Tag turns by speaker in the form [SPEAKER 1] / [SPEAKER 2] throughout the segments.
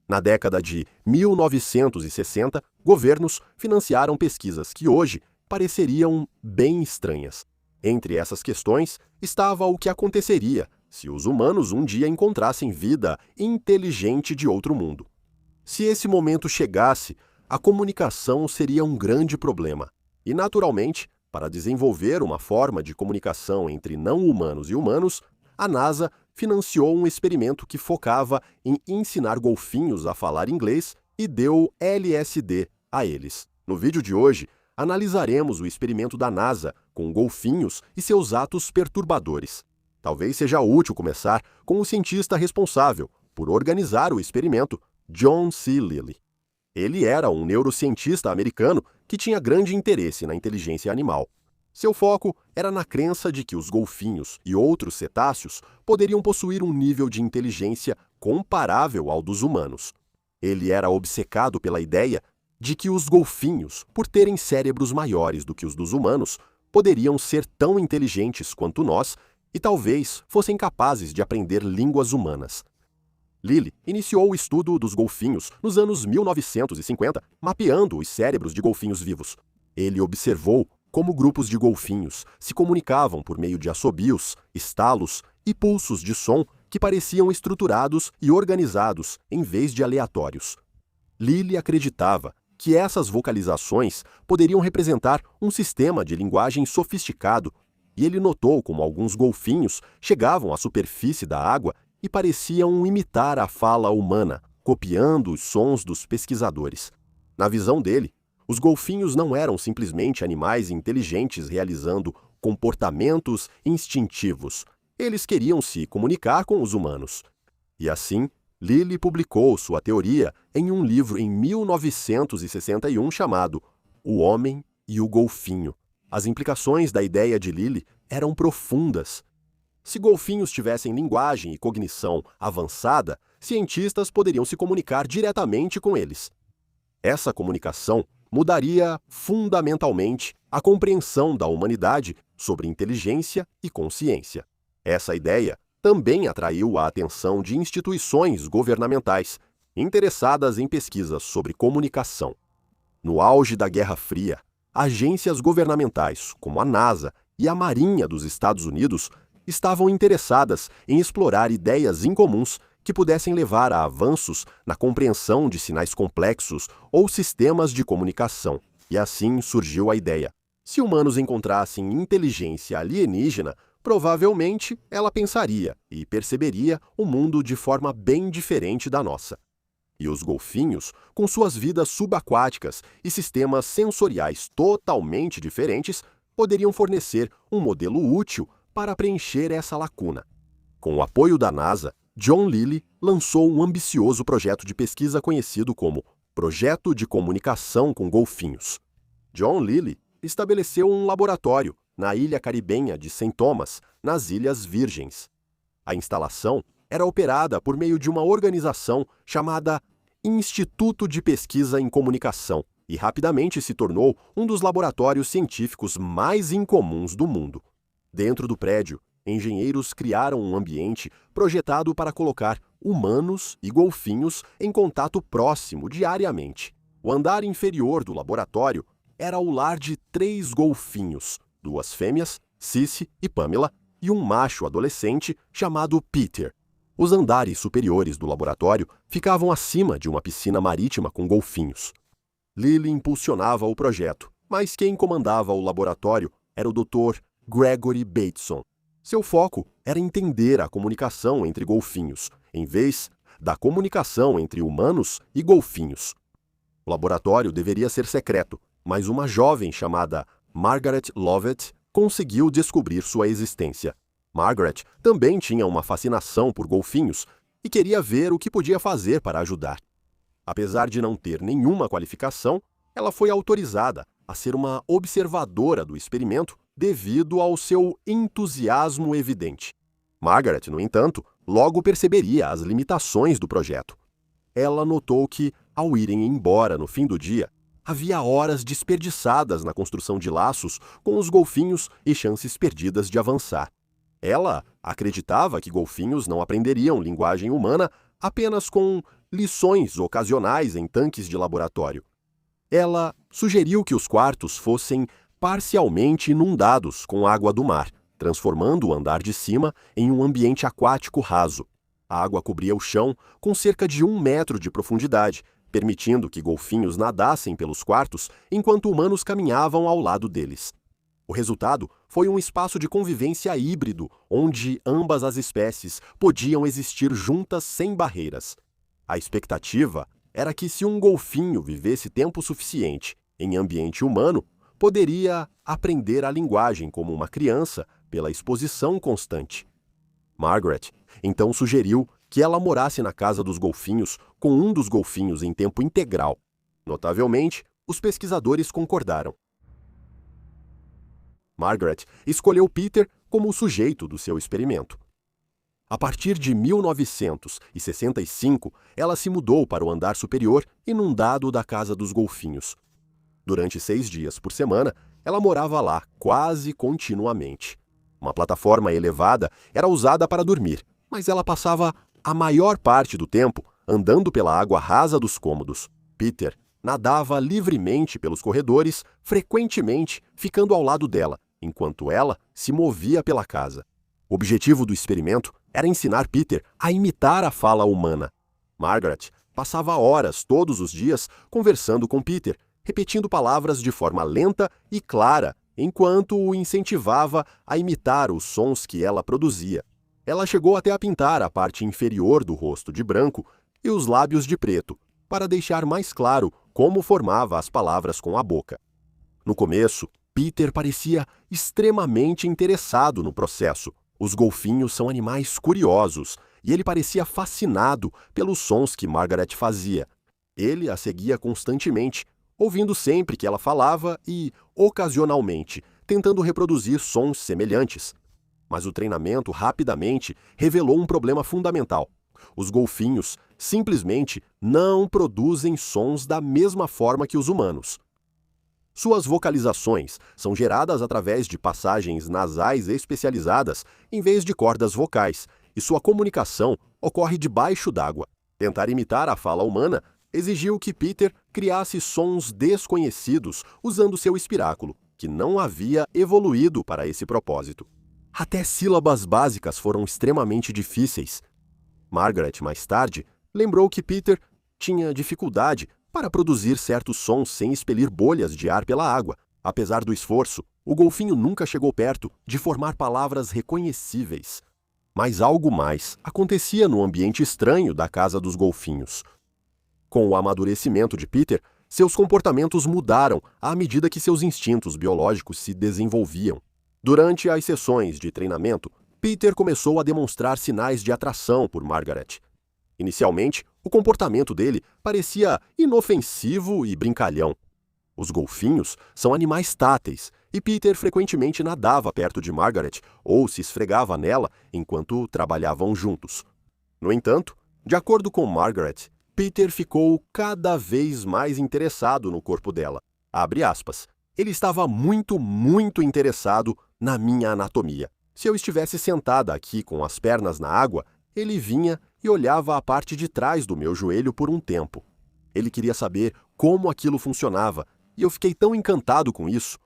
[SPEAKER 1] Na década de 1960, governos financiaram pesquisas que hoje pareceriam bem estranhas. Entre essas questões estava o que aconteceria se os humanos um dia encontrassem vida inteligente de outro mundo. Se esse momento chegasse, a comunicação seria um grande problema. E, naturalmente, para desenvolver uma forma de comunicação entre não-humanos e humanos, a NASA financiou um experimento que focava em ensinar golfinhos a falar inglês e deu LSD a eles. No vídeo de hoje, analisaremos o experimento da NASA com golfinhos e seus atos perturbadores. Talvez seja útil começar com o cientista responsável por organizar o experimento, John C. Lilly. Ele era um neurocientista americano que tinha grande interesse na inteligência animal. Seu foco era na crença de que os golfinhos e outros cetáceos poderiam possuir um nível de inteligência comparável ao dos humanos. Ele era obcecado pela ideia de que os golfinhos, por terem cérebros maiores do que os dos humanos, poderiam ser tão inteligentes quanto nós e talvez fossem capazes de aprender línguas humanas. Lilly iniciou o estudo dos golfinhos nos anos 1950, mapeando os cérebros de golfinhos vivos. Ele observou como grupos de golfinhos se comunicavam por meio de assobios, estalos e pulsos de som que pareciam estruturados e organizados em vez de aleatórios. Lilly acreditava que essas vocalizações poderiam representar um sistema de linguagem sofisticado, e ele notou como alguns golfinhos chegavam à superfície da água e pareciam imitar a fala humana, copiando os sons dos pesquisadores. Na visão dele, os golfinhos não eram simplesmente animais inteligentes realizando comportamentos instintivos. Eles queriam se comunicar com os humanos. E assim, Lilly publicou sua teoria em um livro em 1961 chamado O Homem e o Golfinho. As implicações da ideia de Lilly eram profundas. Se golfinhos tivessem linguagem e cognição avançada, cientistas poderiam se comunicar diretamente com eles. Essa comunicação mudaria fundamentalmente a compreensão da humanidade sobre inteligência e consciência. Essa ideia também atraiu a atenção de instituições governamentais interessadas em pesquisas sobre comunicação. No auge da Guerra Fria, agências governamentais como a NASA e a Marinha dos Estados Unidos estavam interessadas em explorar ideias incomuns que pudessem levar a avanços na compreensão de sinais complexos ou sistemas de comunicação. E assim surgiu a ideia: se humanos encontrassem inteligência alienígena, provavelmente ela pensaria e perceberia o mundo de forma bem diferente da nossa. E os golfinhos, com suas vidas subaquáticas e sistemas sensoriais totalmente diferentes, poderiam fornecer um modelo útil para preencher essa lacuna. Com o apoio da NASA, John Lilly lançou um ambicioso projeto de pesquisa conhecido como Projeto de Comunicação com Golfinhos. John Lilly estabeleceu um laboratório na ilha caribenha de St. Thomas, nas Ilhas Virgens. A instalação era operada por meio de uma organização chamada Instituto de Pesquisa em Comunicação e rapidamente se tornou um dos laboratórios científicos mais incomuns do mundo. Dentro do prédio, engenheiros criaram um ambiente projetado para colocar humanos e golfinhos em contato próximo diariamente. O andar inferior do laboratório era o lar de 3 golfinhos, 2 fêmeas, Cici e Pamela, e um macho adolescente chamado Peter. Os andares superiores do laboratório ficavam acima de uma piscina marítima com golfinhos. Lilly impulsionava o projeto, mas quem comandava o laboratório era o Dr. Gregory Bateson. Seu foco era entender a comunicação entre golfinhos, em vez da comunicação entre humanos e golfinhos. O laboratório deveria ser secreto, mas uma jovem chamada Margaret Lovett conseguiu descobrir sua existência. Margaret também tinha uma fascinação por golfinhos e queria ver o que podia fazer para ajudar. Apesar de não ter nenhuma qualificação, ela foi autorizada a ser uma observadora do experimento devido ao seu entusiasmo evidente. Margaret, no entanto, logo perceberia as limitações do projeto. Ela notou que, ao irem embora no fim do dia, havia horas desperdiçadas na construção de laços com os golfinhos e chances perdidas de avançar. Ela acreditava que golfinhos não aprenderiam linguagem humana apenas com lições ocasionais em tanques de laboratório. Ela sugeriu que os quartos fossem parcialmente inundados com água do mar, transformando o andar de cima em um ambiente aquático raso. A água cobria o chão com cerca de 1 metro de profundidade, permitindo que golfinhos nadassem pelos quartos enquanto humanos caminhavam ao lado deles. O resultado foi um espaço de convivência híbrido, onde ambas as espécies podiam existir juntas sem barreiras. A expectativa era que, se um golfinho vivesse tempo suficiente em ambiente humano, poderia aprender a linguagem como uma criança pela exposição constante. Margaret então sugeriu que ela morasse na casa dos golfinhos com um dos golfinhos em tempo integral. Notavelmente, os pesquisadores concordaram. Margaret escolheu Peter como o sujeito do seu experimento. A partir de 1965, ela se mudou para o andar superior inundado da casa dos golfinhos. Durante 6 dias por semana, ela morava lá quase continuamente. Uma plataforma elevada era usada para dormir, mas ela passava a maior parte do tempo andando pela água rasa dos cômodos. Peter nadava livremente pelos corredores, frequentemente ficando ao lado dela, enquanto ela se movia pela casa. O objetivo do experimento era ensinar Peter a imitar a fala humana. Margaret passava horas todos os dias conversando com Peter, repetindo palavras de forma lenta e clara, enquanto o incentivava a imitar os sons que ela produzia. Ela chegou até a pintar a parte inferior do rosto de branco e os lábios de preto, para deixar mais claro como formava as palavras com a boca. No começo, Peter parecia extremamente interessado no processo. Os golfinhos são animais curiosos e ele parecia fascinado pelos sons que Margaret fazia. Ele a seguia constantemente, ouvindo sempre que ela falava e, ocasionalmente, tentando reproduzir sons semelhantes. Mas o treinamento rapidamente revelou um problema fundamental. Os golfinhos simplesmente não produzem sons da mesma forma que os humanos. Suas vocalizações são geradas através de passagens nasais especializadas em vez de cordas vocais, e sua comunicação ocorre debaixo d'água. Tentar imitar a fala humana exigiu que Peter criasse sons desconhecidos usando seu espiráculo, que não havia evoluído para esse propósito. Até sílabas básicas foram extremamente difíceis. Margaret, mais tarde, lembrou que Peter tinha dificuldade para produzir certos sons sem expelir bolhas de ar pela água. Apesar do esforço, o golfinho nunca chegou perto de formar palavras reconhecíveis. Mas algo mais acontecia no ambiente estranho da casa dos golfinhos. Com o amadurecimento de Peter, seus comportamentos mudaram à medida que seus instintos biológicos se desenvolviam. Durante as sessões de treinamento, Peter começou a demonstrar sinais de atração por Margaret. Inicialmente, o comportamento dele parecia inofensivo e brincalhão. Os golfinhos são animais táteis, e Peter frequentemente nadava perto de Margaret ou se esfregava nela enquanto trabalhavam juntos. No entanto, de acordo com Margaret, Peter ficou cada vez mais interessado no corpo dela. Abre aspas. Ele estava muito interessado na minha anatomia. Se eu estivesse sentada aqui com as pernas na água, ele vinha e olhava a parte de trás do meu joelho por um tempo. Ele queria saber como aquilo funcionava, e eu fiquei tão encantado com isso.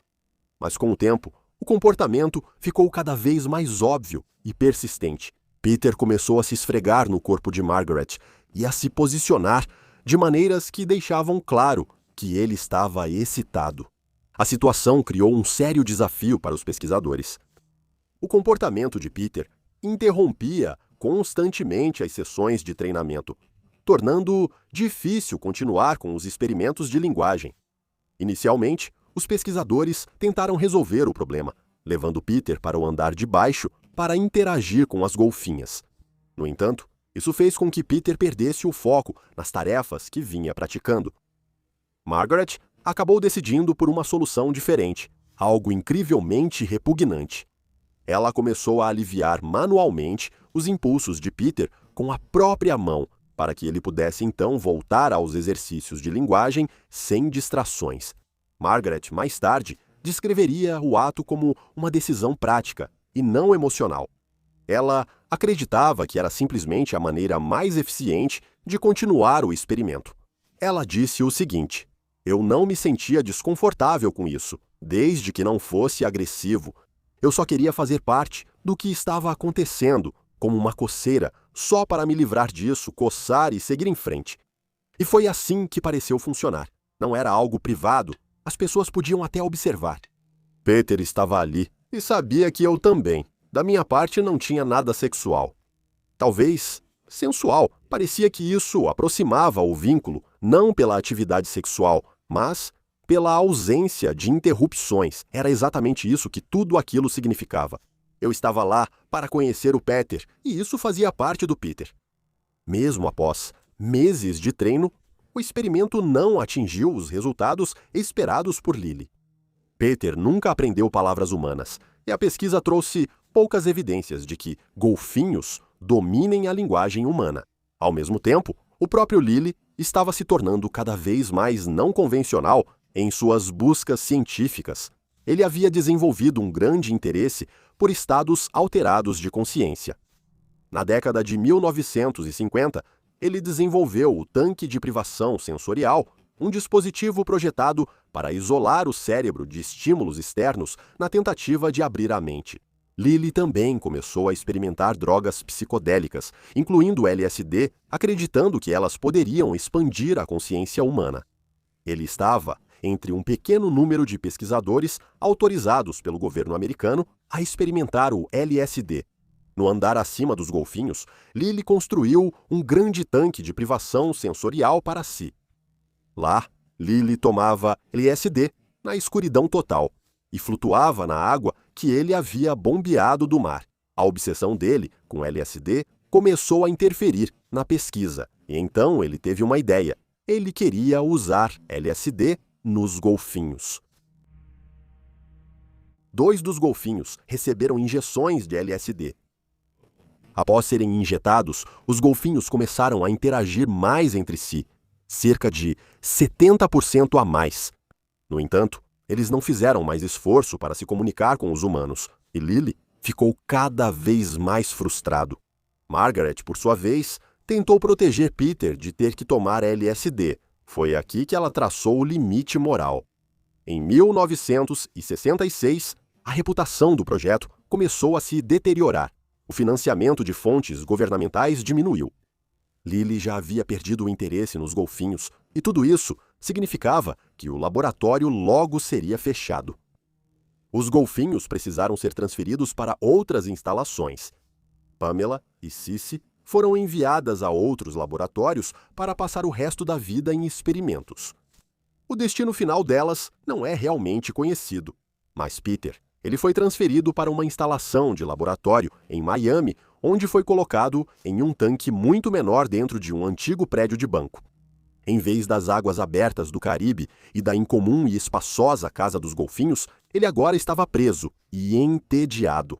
[SPEAKER 1] Mas com o tempo, o comportamento ficou cada vez mais óbvio e persistente. Peter começou a se esfregar no corpo de Margaret e a se posicionar de maneiras que deixavam claro que ele estava excitado. A situação criou um sério desafio para os pesquisadores. O comportamento de Peter interrompia constantemente as sessões de treinamento, tornando difícil continuar com os experimentos de linguagem. Inicialmente, os pesquisadores tentaram resolver o problema, levando Peter para o andar de baixo para interagir com as golfinhas. No entanto, isso fez com que Peter perdesse o foco nas tarefas que vinha praticando. Margaret acabou decidindo por uma solução diferente, algo incrivelmente repugnante. Ela começou a aliviar manualmente os impulsos de Peter com a própria mão, para que ele pudesse então voltar aos exercícios de linguagem sem distrações. Margaret, mais tarde, descreveria o ato como uma decisão prática e não emocional. Ela acreditava que era simplesmente a maneira mais eficiente de continuar o experimento. Ela disse o seguinte: eu não me sentia desconfortável com isso, desde que não fosse agressivo. Eu só queria fazer parte do que estava acontecendo, como uma coceira, só para me livrar disso, coçar e seguir em frente. E foi assim que pareceu funcionar. Não era algo privado, as pessoas podiam até observar. Peter estava ali e sabia que eu também. Da minha parte não tinha nada sexual. Talvez sensual. Parecia que isso aproximava o vínculo, não pela atividade sexual, mas pela ausência de interrupções. Era exatamente isso que tudo aquilo significava. Eu estava lá para conhecer o Peter, e isso fazia parte do Peter. Mesmo após meses de treino, o experimento não atingiu os resultados esperados por Lily. Peter nunca aprendeu palavras humanas, e a pesquisa trouxe poucas evidências de que golfinhos dominem a linguagem humana. Ao mesmo tempo, o próprio Lily estava se tornando cada vez mais não convencional em suas buscas científicas. Ele havia desenvolvido um grande interesse por estados alterados de consciência. Na década de 1950, ele desenvolveu o tanque de privação sensorial, um dispositivo projetado para isolar o cérebro de estímulos externos na tentativa de abrir a mente. Lily também começou a experimentar drogas psicodélicas, incluindo LSD, acreditando que elas poderiam expandir a consciência humana. Ele estava entre um pequeno número de pesquisadores autorizados pelo governo americano a experimentar o LSD. No andar acima dos golfinhos, Lily construiu um grande tanque de privação sensorial para si. Lá, Lily tomava LSD na escuridão total e flutuava na água que ele havia bombeado do mar. A obsessão dele com LSD começou a interferir na pesquisa, e então ele teve uma ideia. Ele queria usar LSD nos golfinhos. 2 dos golfinhos receberam injeções de LSD. Após serem injetados, os golfinhos começaram a interagir mais entre si, cerca de 70% a mais. No entanto, eles não fizeram mais esforço para se comunicar com os humanos, e Lily ficou cada vez mais frustrado. Margaret, por sua vez, tentou proteger Peter de ter que tomar LSD. Foi aqui que ela traçou o limite moral. Em 1966, a reputação do projeto começou a se deteriorar. O financiamento de fontes governamentais diminuiu. Lily já havia perdido o interesse nos golfinhos, e tudo isso significava que o laboratório logo seria fechado. Os golfinhos precisaram ser transferidos para outras instalações. Pamela e Cissy foram enviadas a outros laboratórios para passar o resto da vida em experimentos. O destino final delas não é realmente conhecido, mas Peter, ele foi transferido para uma instalação de laboratório em Miami, onde foi colocado em um tanque muito menor dentro de um antigo prédio de banco. Em vez das águas abertas do Caribe e da incomum e espaçosa Casa dos Golfinhos, ele agora estava preso e entediado.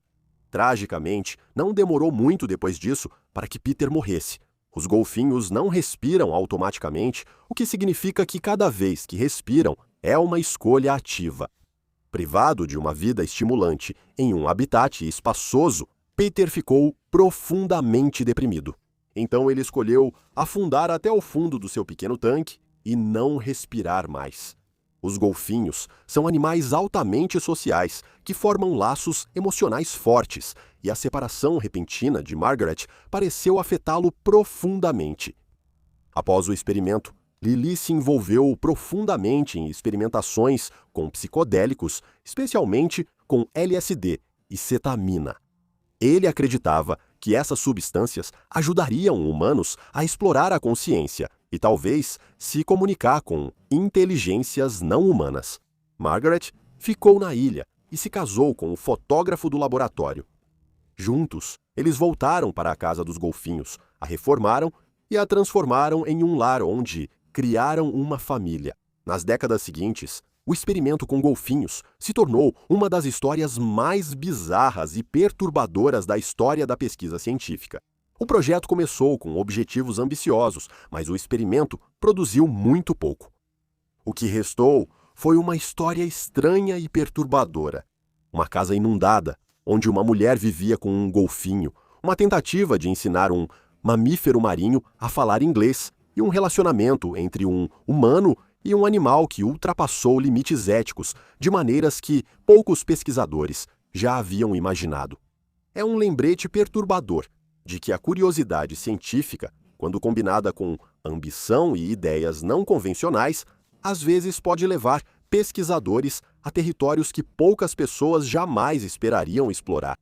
[SPEAKER 1] Tragicamente, não demorou muito depois disso para que Peter morresse. Os golfinhos não respiram automaticamente, o que significa que cada vez que respiram é uma escolha ativa. Privado de uma vida estimulante em um habitat espaçoso, Peter ficou profundamente deprimido. Então ele escolheu afundar até o fundo do seu pequeno tanque e não respirar mais. Os golfinhos são animais altamente sociais que formam laços emocionais fortes, e a separação repentina de Margaret pareceu afetá-lo profundamente. Após o experimento, Lily se envolveu profundamente em experimentações com psicodélicos, especialmente com LSD e cetamina. Ele acreditava que essas substâncias ajudariam humanos a explorar a consciência e talvez se comunicar com inteligências não humanas. Margaret ficou na ilha e se casou com o fotógrafo do laboratório. Juntos, eles voltaram para a Casa dos Golfinhos, a reformaram e a transformaram em um lar onde criaram uma família. Nas décadas seguintes, o experimento com golfinhos se tornou uma das histórias mais bizarras e perturbadoras da história da pesquisa científica. O projeto começou com objetivos ambiciosos, mas o experimento produziu muito pouco. O que restou foi uma história estranha e perturbadora. Uma casa inundada, onde uma mulher vivia com um golfinho, uma tentativa de ensinar um mamífero marinho a falar inglês e um relacionamento entre um humano e um animal que ultrapassou limites éticos de maneiras que poucos pesquisadores já haviam imaginado. É um lembrete perturbador de que a curiosidade científica, quando combinada com ambição e ideias não convencionais, às vezes pode levar pesquisadores a territórios que poucas pessoas jamais esperariam explorar.